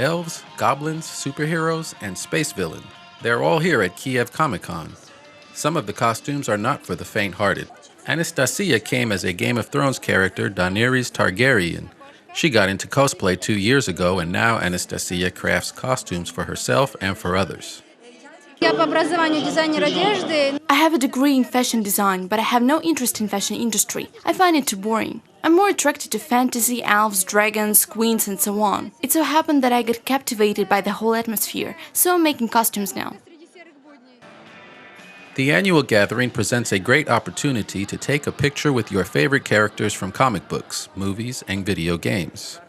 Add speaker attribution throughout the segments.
Speaker 1: elves, goblins, superheroes, and space villain. They're all here at Kyiv Comic Con. Some of the costumes are not for the faint-hearted. Anastasia came as a Game of Thrones character, Daenerys Targaryen. She got into cosplay 2 years ago, and now Anastasia crafts costumes for herself and for others.
Speaker 2: I have a degree in fashion design, but I have no interest in fashion industry. I find it too boring. I'm more attracted to fantasy, elves, dragons, queens, and so on. It so happened that I got captivated by the whole atmosphere, so I'm making costumes now.
Speaker 1: The annual gathering presents a great opportunity to take a picture with your favorite characters from comic books, movies, and video games.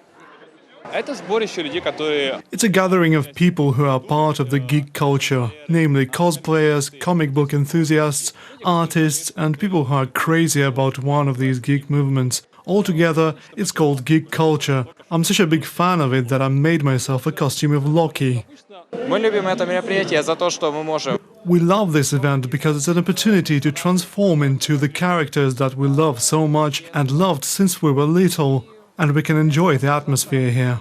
Speaker 3: It's a gathering of people who are part of the geek culture, namely cosplayers, comic book enthusiasts, artists, and people who are crazy about one of these geek movements. Altogether, it's called geek culture. I'm such a big fan of it that I made myself a costume of Loki. We love this event because it's an opportunity to transform into the characters that we love so much and loved since we were little. And we can enjoy the atmosphere here.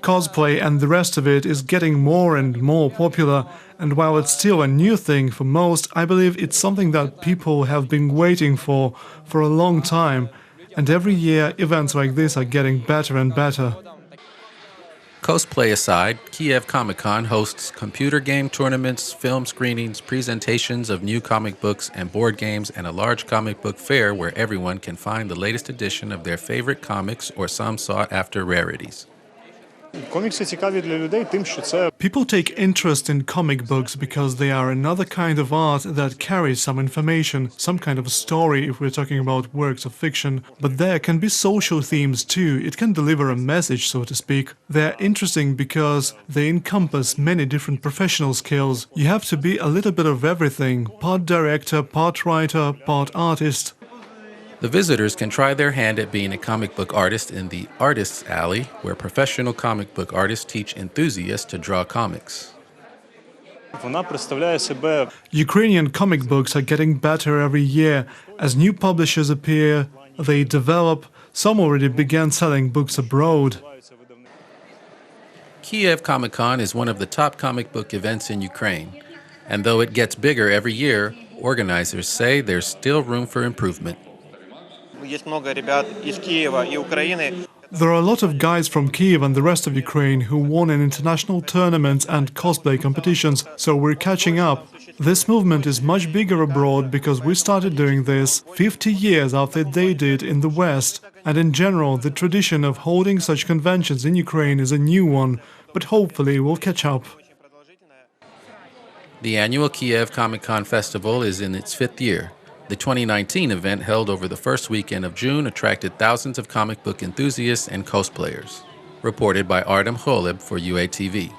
Speaker 3: Cosplay and the rest of it is getting more and more popular, and while it's still a new thing for most, I believe it's something that people have been waiting for a long time, and every year events like this are getting better and better.
Speaker 1: Cosplay aside, Kyiv Comic Con hosts computer game tournaments, film screenings, presentations of new comic books and board games, and a large comic book fair where everyone can find the latest edition of their favorite comics or some sought-after rarities.
Speaker 3: People take interest in comic books because they are another kind of art that carries some information, some kind of story if we're talking about works of fiction. But there can be social themes too. It can deliver a message, so to speak. They're interesting because they encompass many different professional skills. You have to be a little bit of everything, part director, part writer, part artist.
Speaker 1: The visitors can try their hand at being a comic book artist in the Artists Alley, where professional comic book artists teach enthusiasts to draw comics.
Speaker 3: Ukrainian comic books are getting better every year. As new publishers appear, they develop. Some already began selling books abroad.
Speaker 1: Kyiv Comic Con is one of the top comic book events in Ukraine. And though it gets bigger every year, organizers say there's still room for improvement.
Speaker 3: There are a lot of guys from Kyiv and the rest of Ukraine who won in international tournaments and cosplay competitions, so we're catching up. This movement is much bigger abroad because we started doing this 50 years after they did in the West. And in general, the tradition of holding such conventions in Ukraine is a new one, but hopefully we'll catch up.
Speaker 1: The annual Kyiv Comic Con Festival is in its 5th year. The 2019 event, held over the first weekend of June, attracted thousands of comic book enthusiasts and cosplayers. Reported by Artem Kholeb for UATV.